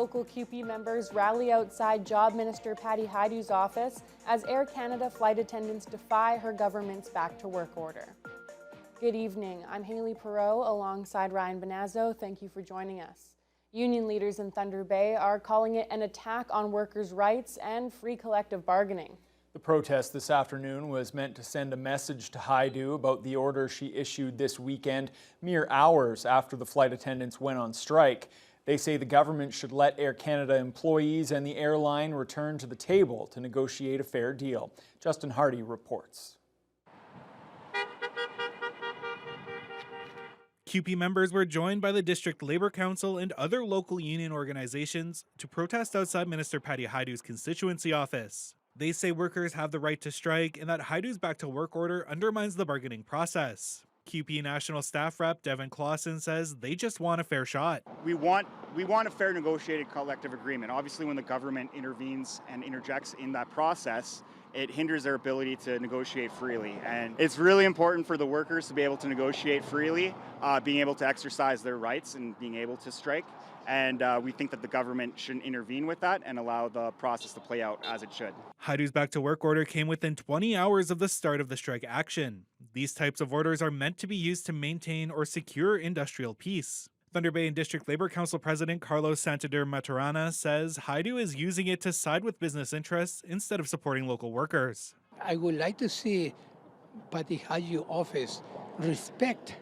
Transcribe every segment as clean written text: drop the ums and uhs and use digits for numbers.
local CUPE members rally outside Job Minister Patty Hajdu's office as Air Canada flight attendants defy her government's back-to-work order. Good evening. I'm Haley Perot alongside Ryan Bonazzo. Thank you for joining us. Union leaders in Thunder Bay are calling it an attack on workers' rights and free collective bargaining. The protest this afternoon was meant to send a message to Hajdu about the order she issued this weekend, mere hours after the flight attendants went on strike. They say the government should let Air Canada employees and the airline return to the table to negotiate a fair deal. Justin Hardy reports. CUPE members were joined by the District Labour Council and other local union organizations to protest outside Minister Patty Hajdu's constituency office. They say workers have the right to strike and that Hajdu's back-to-work order undermines the bargaining process. CUPE National Staff Rep Devin Clausen says they just want a fair shot. We want a fair negotiated collective agreement. Obviously, when the government intervenes and interjects in that process, it hinders their ability to negotiate freely. And it's really important for the workers to be able to negotiate freely, being able to exercise their rights and being able to strike. And we think that the government shouldn't intervene with that and allow the process to play out as it should. Hajdu's back-to-work order came within 20 hours of the start of the strike action. These types of orders are meant to be used to maintain or secure industrial peace. Thunder Bay and District Labour Council President Carlos Santander Maturana says Hajdu is using it to side with business interests instead of supporting local workers. I would like to see Patty Hajdu office respect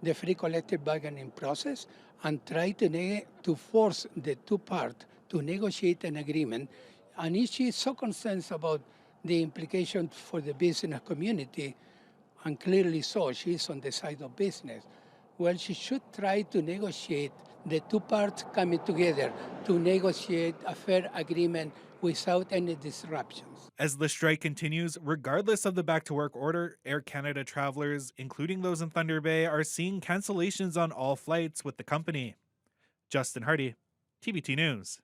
the free collective bargaining process and try to force the two parties to negotiate an agreement. And if she is so concerned about the implication for the business community, and clearly so, she is on the side of business, well, she should try to negotiate the two parts coming together to negotiate a fair agreement without any disruptions. As the strike continues, regardless of the back-to-work order, Air Canada travelers, including those in Thunder Bay, are seeing cancellations on all flights with the company. Justin Hardy, TBT News.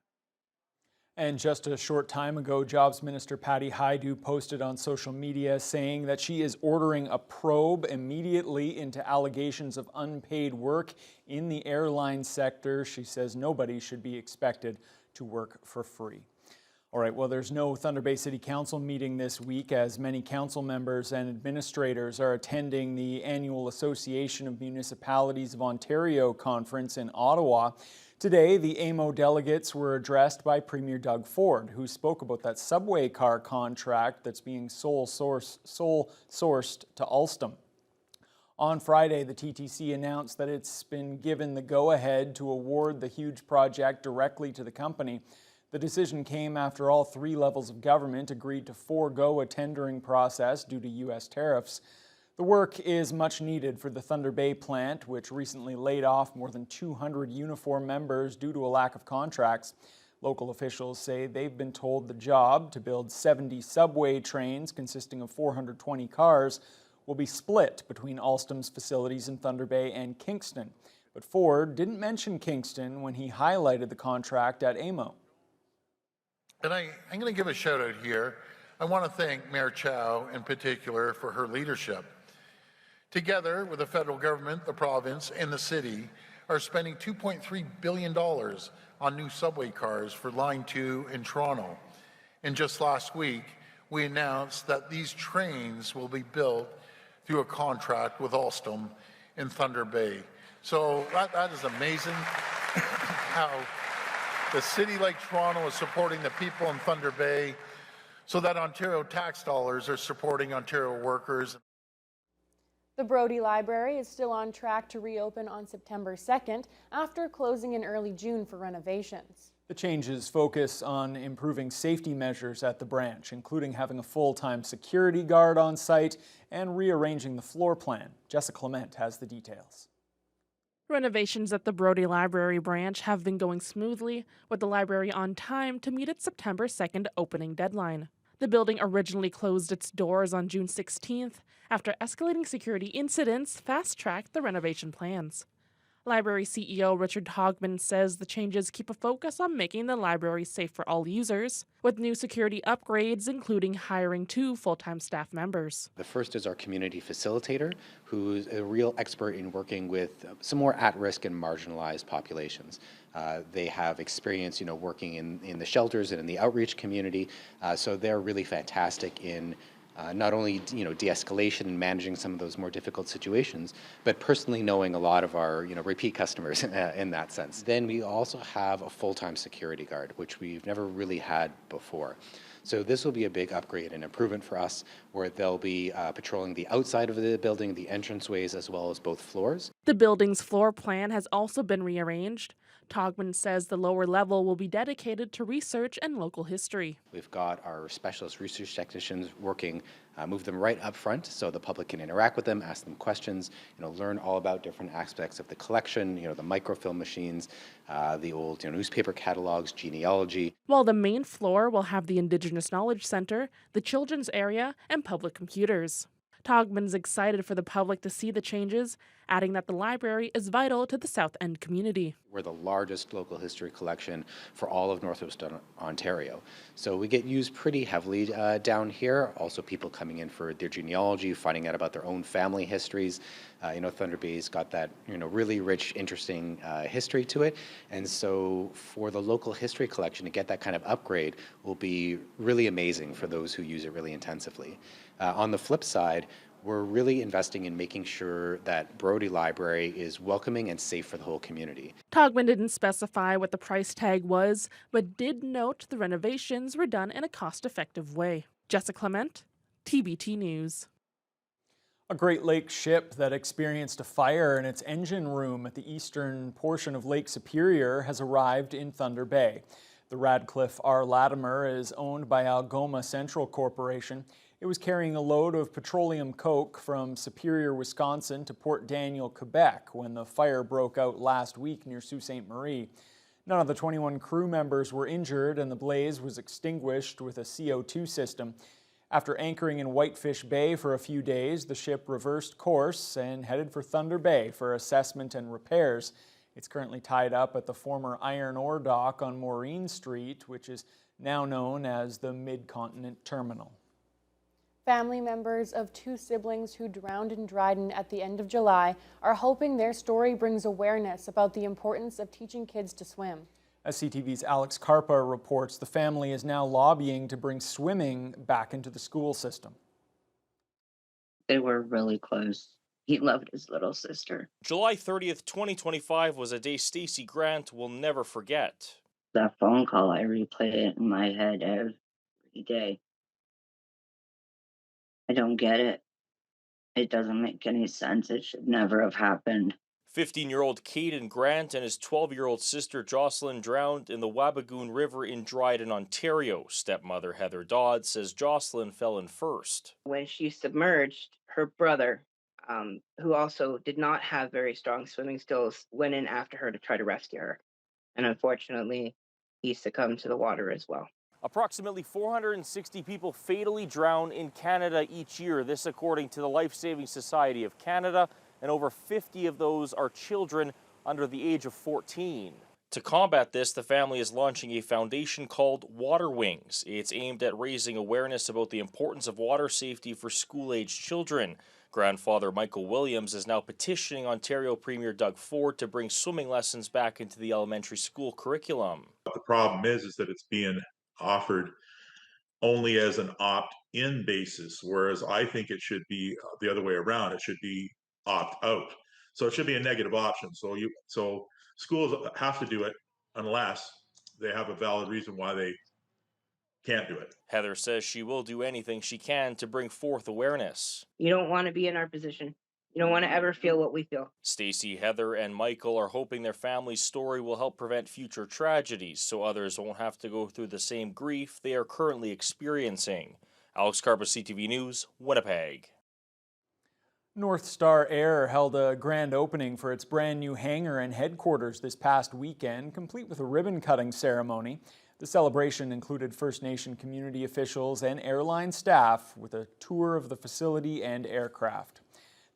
And just a short time ago, Jobs Minister Patty Hajdu posted on social media saying that she is ordering a probe immediately into allegations of unpaid work in the airline sector. She says nobody should be expected to work for free. All right, well, there's no Thunder Bay City Council meeting this week as many council members and administrators are attending the annual Association of Municipalities of Ontario conference in Ottawa. Today, the AMO delegates were addressed by Premier Doug Ford, who spoke about that subway car contract that's being sole sourced to Alstom. On Friday, the TTC announced that it's been given the go-ahead to award the huge project directly to the company. The decision came after all three levels of government agreed to forego a tendering process due to U.S. tariffs. The work is much needed for the Thunder Bay plant, which recently laid off more than 200 uniform members due to a lack of contracts. Local officials say they've been told the job to build 70 subway trains consisting of 420 cars will be split between Alstom's facilities in Thunder Bay and Kingston. But Ford didn't mention Kingston when he highlighted the contract at AMO. And I'm going to give a shout out here. I want to thank Mayor Chow in particular for her leadership. Together with the federal government, the province, and the city are spending $2.3 billion on new subway cars for Line 2 in Toronto. And just last week, we announced that these trains will be built through a contract with Alstom in Thunder Bay. So that is amazing how the city like Toronto is supporting the people in Thunder Bay so that Ontario tax dollars are supporting Ontario workers. The Brodie Library is still on track to reopen on September 2nd after closing in early June for renovations. The changes focus on improving safety measures at the branch, including having a full-time security guard on site and rearranging the floor plan. Jessica Clement has the details. Renovations at the Brodie Library branch have been going smoothly, with the library on time to meet its September 2nd opening deadline. The building originally closed its doors on June 16th after escalating security incidents fast-tracked the renovation plans. Library CEO Richard Hogman says the changes keep a focus on making the library safe for all users, with new security upgrades including hiring 2 full-time staff members. The first is our community facilitator, who's a real expert in working with some more at-risk and marginalized populations. They have experience, working in the shelters and in the outreach community, so they're really fantastic in not only de-escalation and managing some of those more difficult situations, but personally knowing a lot of our repeat customers in that sense. Then we also have a full-time security guard, which we've never really had before. So this will be a big upgrade and improvement for us, where they'll be patrolling the outside of the building, the entranceways, as well as both floors. The building's floor plan has also been rearranged. Togman says the lower level will be dedicated to research and local history. We've got our specialist research technicians working, move them right up front so the public can interact with them, ask them questions, learn all about different aspects of the collection, the microfilm machines, the old newspaper catalogs, genealogy. While the main floor will have the Indigenous Knowledge Center, the children's area, and public computers. Togman's excited for the public to see the changes, adding that the library is vital to the South End community. We're the largest local history collection for all of Northwest Ontario. So we get used pretty heavily down here. Also people coming in for their genealogy, finding out about their own family histories. Thunder Bay's got that really rich, interesting history to it. And so for the local history collection to get that kind of upgrade will be really amazing for those who use it really intensively. On the flip side, we're really investing in making sure that Brodie Library is welcoming and safe for the whole community. Togman didn't specify what the price tag was, but did note the renovations were done in a cost-effective way. Jessica Clement, TBT News. A Great Lakes ship that experienced a fire in its engine room at the eastern portion of Lake Superior has arrived in Thunder Bay. The Radcliffe R. Latimer is owned by Algoma Central Corporation. It was carrying a load of petroleum coke from Superior, Wisconsin to Port Daniel, Quebec when the fire broke out last week near Sault Ste. Marie. None of the 21 crew members were injured and the blaze was extinguished with a CO2 system. After anchoring in Whitefish Bay for a few days, the ship reversed course and headed for Thunder Bay for assessment and repairs. It's currently tied up at the former iron ore dock on Maureen Street, which is now known as the Mid-Continent Terminal. Family members of 2 siblings who drowned in Dryden at the end of July are hoping their story brings awareness about the importance of teaching kids to swim. As CTV's Alex Carpa reports, the family is now lobbying to bring swimming back into the school system. They were really close. He loved his little sister. July 30th, 2025 was a day Stacey Grant will never forget. That phone call, I replay it in my head every day. I don't get it. It doesn't make any sense. It should never have happened. 15-year-old Caden Grant and his 12-year-old sister Jocelyn drowned in the Wabigoon River in Dryden, Ontario. Stepmother Heather Dodd says Jocelyn fell in first. When she submerged, her brother, who also did not have very strong swimming skills, went in after her to try to rescue her. And unfortunately, he succumbed to the water as well. Approximately 460 people fatally drown in Canada each year, this according to the Life Saving Society of Canada, and over 50 of those are children under the age of 14. To combat this, the family is launching a foundation called Water Wings. It's aimed at raising awareness about the importance of water safety for school-aged children. Grandfather Michael Williams is now petitioning Ontario Premier Doug Ford to bring swimming lessons back into the elementary school curriculum. The problem is that it's being offered only as an opt-in basis, whereas I think it should be the other way around. It should be opt-out. So it should be a negative option. So schools have to do it unless they have a valid reason why they can't do it. Heather says she will do anything she can to bring forth awareness. You don't want to be in our position. You don't want to ever feel what we feel. Stacey, Heather, and Michael are hoping their family's story will help prevent future tragedies so others won't have to go through the same grief they are currently experiencing. Alex Carpa, CTV News, Winnipeg. Northstar Air held a grand opening for its brand new hangar and headquarters this past weekend, complete with a ribbon-cutting ceremony. The celebration included First Nation community officials and airline staff with a tour of the facility and aircraft.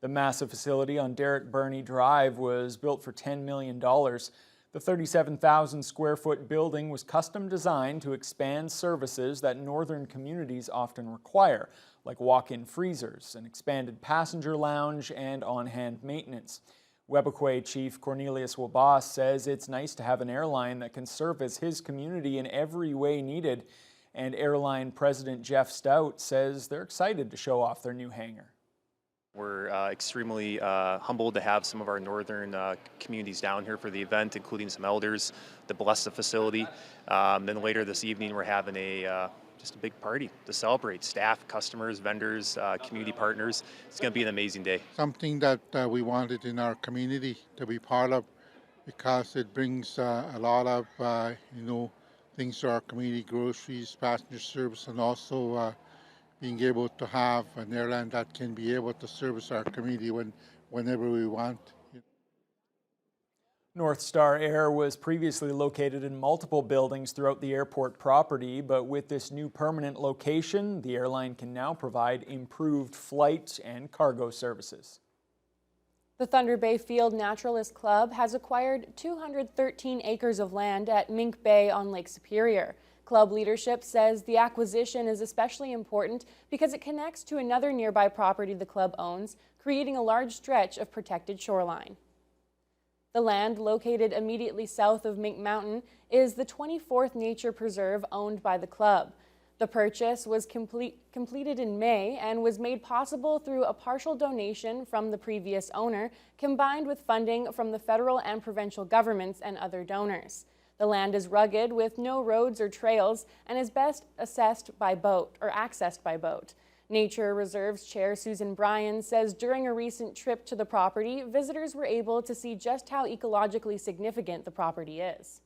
The massive facility on Derek Burney Drive was built for $10 million. The 37,000 square foot building was custom designed to expand services that northern communities often require, like walk-in freezers, an expanded passenger lounge, and on-hand maintenance. Webequie Chief Cornelius Wabas says it's nice to have an airline that can service his community in every way needed. And Airline President Jeff Stout says they're excited to show off their new hangar. We're extremely humbled to have some of our northern communities down here for the event, including some elders that bless the facility. Then later this evening, we're having just a big party to celebrate. Staff, customers, vendors, community partners. It's going to be an amazing day. Something that we wanted in our community to be part of, because it brings a lot of things to our community: groceries, passenger service, and also being able to have an airline that can be able to service our community whenever we want. Northstar Air was previously located in multiple buildings throughout the airport property, but with this new permanent location, the airline can now provide improved flight and cargo services. The Thunder Bay Field Naturalist Club has acquired 213 acres of land at Mink Bay on Lake Superior. Club leadership says the acquisition is especially important because it connects to another nearby property the club owns, creating a large stretch of protected shoreline. The land, located immediately south of Mink Mountain, is the 24th nature preserve owned by the club. The purchase was completed in May and was made possible through a partial donation from the previous owner, combined with funding from the federal and provincial governments and other donors. The land is rugged with no roads or trails and is best accessed by boat. Nature Reserves Chair Susan Bryan says during a recent trip to the property, visitors were able to see just how ecologically significant the property is.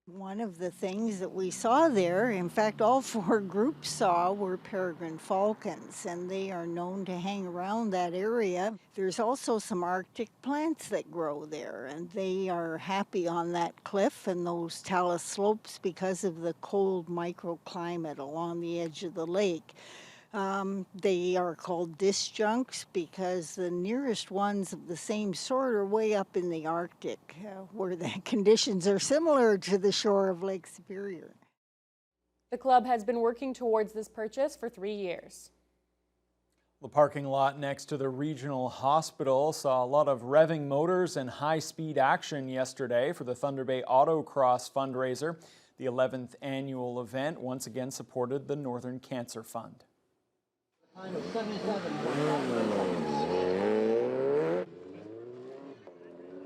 One of the things that we saw there, in fact all 4 groups saw, were peregrine falcons, and they are known to hang around that area. There's also some Arctic plants that grow there, and they are happy on that cliff and those talus slopes because of the cold microclimate along the edge of the lake. They are called disjuncts because the nearest ones of the same sort are way up in the Arctic, where the conditions are similar to the shore of Lake Superior. The club has been working towards this purchase for 3 years. The parking lot next to the regional hospital saw a lot of revving motors and high-speed action yesterday for the Thunder Bay Autocross fundraiser. The 11th annual event once again supported the Northern Cancer Fund.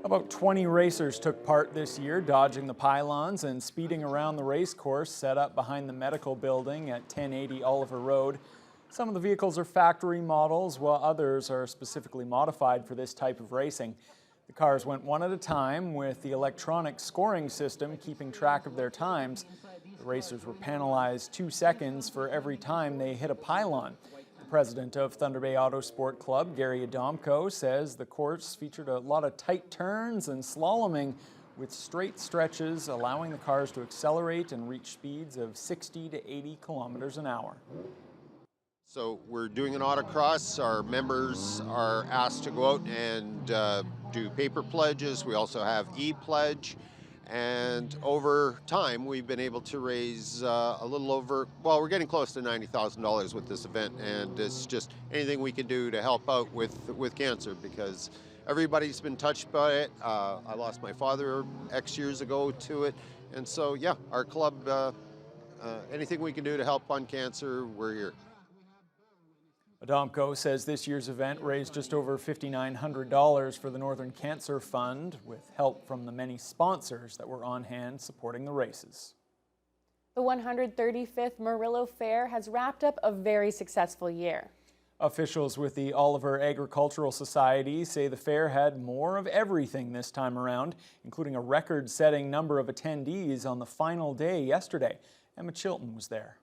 About 20 racers took part this year, dodging the pylons and speeding around the race course set up behind the medical building at 1080 Oliver Road. Some of the vehicles are factory models, while others are specifically modified for this type of racing. The cars went one at a time, with the electronic scoring system keeping track of their times. The racers were penalized 2 seconds for every time they hit a pylon. President of Thunder Bay Auto Sport Club, Gary Adamko, says the course featured a lot of tight turns and slaloming with straight stretches, allowing the cars to accelerate and reach speeds of 60 to 80 kilometers an hour. So we're doing an autocross. Our members are asked to go out and do paper pledges. We also have e-pledge. And over time, we've been able to raise a little over, well, we're getting close to $90,000 with this event. And it's just anything we can do to help out with cancer, because everybody's been touched by it. I lost my father X years ago to it. And so, yeah, our club, anything we can do to help on cancer, we're here. Adamko says this year's event raised just over $5,900 for the Northern Cancer Fund, with help from the many sponsors that were on hand supporting the races. The 135th Murillo Fair has wrapped up a very successful year. Officials with the Oliver Agricultural Society say the fair had more of everything this time around, including a record-setting number of attendees on the final day yesterday. Emma Chilton was there.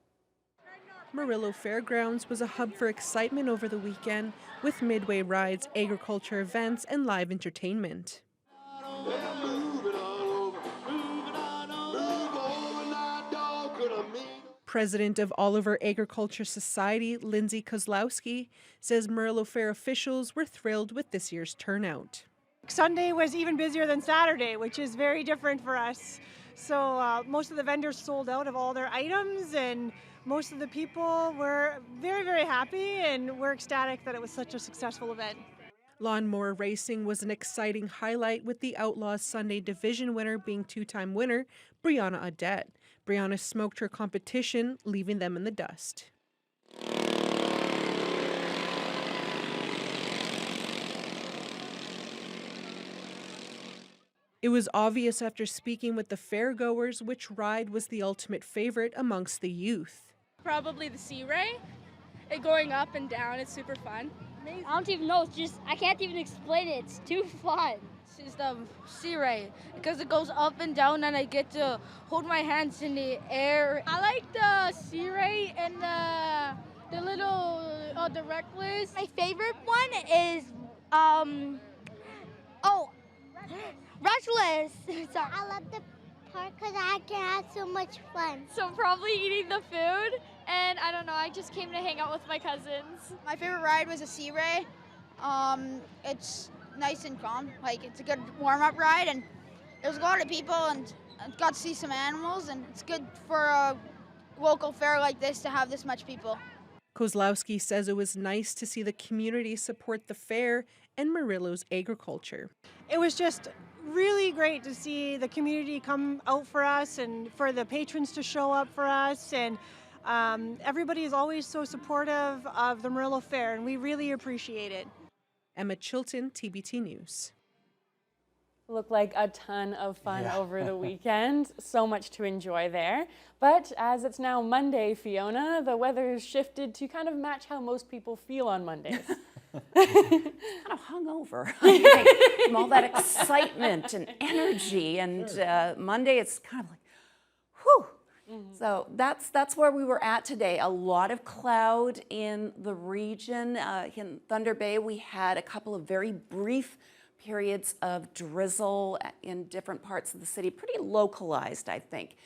Murillo Fairgrounds was a hub for excitement over the weekend, with midway rides, agriculture events, and live entertainment. President of Oliver Agriculture Society, Lindsay Kozlowski, says Murillo Fair officials were thrilled with this year's turnout. Sunday was even busier than Saturday, which is very different for us. So most of the vendors sold out of all their items, and most of the people were very, very happy, and we're ecstatic that it was such a successful event. Lawnmower racing was an exciting highlight, with the Outlaws Sunday division winner being two-time winner Brianna Audette. Brianna smoked her competition, leaving them in the dust. It was obvious after speaking with the fairgoers which ride was the ultimate favorite amongst the youth. Probably the Sea Ray. Going up and down, it's super fun. I don't even know, it's just, I can't even explain it, it's too fun. It's the Sea Ray because it goes up and down and I get to hold my hands in the air. I like the Sea Ray and the little the reckless. My favorite one is, Reckless. Sorry. I love the park because I can have so much fun. So probably eating the food, and I don't know, I just came to hang out with my cousins. My favorite ride was a Sea Ray. It's nice and calm, like it's a good warm-up ride, and there's a lot of people, and I got to see some animals, and it's good for a local fair like this to have this much people. Kozlowski says it was nice to see the community support the fair and Murillo's agriculture. It was just really great to see the community come out for us and for the patrons to show up for us, and everybody is always so supportive of the Murillo Fair, and we really appreciate it. Emma Chilton, TBT News. Looked like a ton of fun over the weekend. So much to enjoy there. But as it's now Monday, Fiona, the weather's shifted to kind of match how most people feel on Mondays. Kind of hungover from all that excitement and energy, and Monday it's kind of like, whew. So that's where we were at today. A lot of cloud in the region. In Thunder Bay, we had a couple of very brief periods of drizzle in different parts of the city, pretty localized, I think.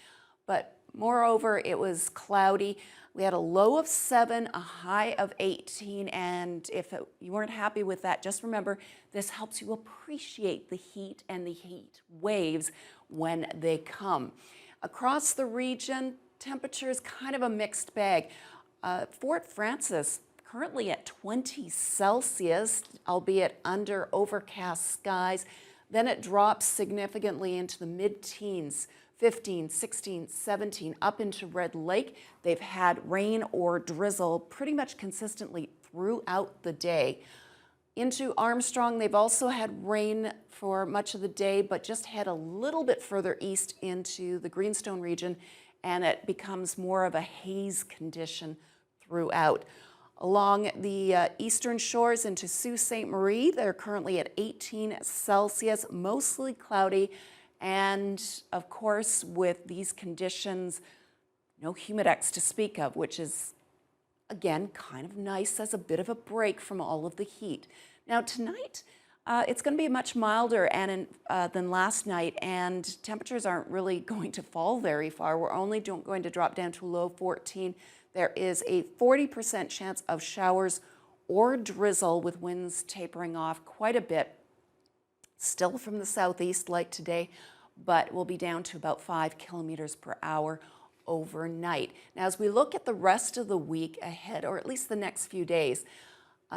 But moreover, it was cloudy. We had a low of 7, a high of 18, and if you weren't happy with that, just remember, this helps you appreciate the heat and the heat waves when they come. Across the region, temperature is kind of a mixed bag. Fort Frances, currently at 20 Celsius, albeit under overcast skies. Then it drops significantly into the mid-teens, 15, 16, 17, up into Red Lake. They've had rain or drizzle pretty much consistently throughout the day. Into Armstrong, they've also had rain for much of the day, but just head a little bit further east into the Greenstone region, and it becomes more of a haze condition throughout. Along the eastern shores into Sault Ste. Marie, they're currently at 18 Celsius, mostly cloudy. And of course, with these conditions, no humidex to speak of, which is, again, kind of nice as a bit of a break from all of the heat. Now tonight, it's going to be much milder than last night, and temperatures aren't really going to fall very far. We're only going to drop down to a low 14. There is a 40% chance of showers or drizzle with winds tapering off quite a bit. Still from the southeast like today, but we'll be down to about 5 kilometers per hour overnight. Now, as we look at the rest of the week ahead, or at least the next few days,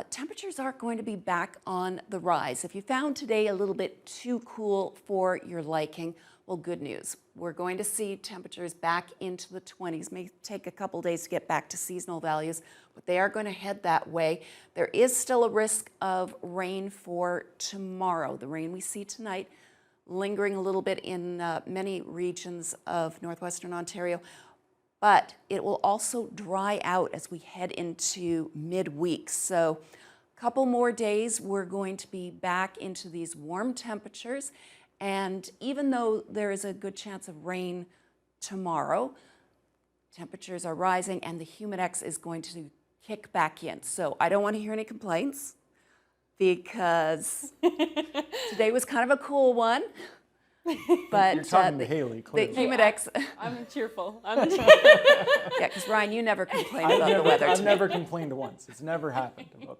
temperatures aren't going to be back on the rise. If you found today a little bit too cool for your liking, well, good news. We're going to see temperatures back into the 20s. May take a couple days to get back to seasonal values, but they are going to head that way. There is still a risk of rain for tomorrow. The rain we see tonight lingering a little bit in many regions of northwestern Ontario, but it will also dry out as we head into midweek. So a couple more days, we're going to be back into these warm temperatures. And even though there is a good chance of rain tomorrow, temperatures are rising and the humidex is going to kick back in. So I don't want to hear any complaints because today was kind of a cool one. But You're talking to Haley, the clearly. humid I'm cheerful. Yeah, because Ryan, you never complain about the weather. I've to me. never complained once. It's never happened about the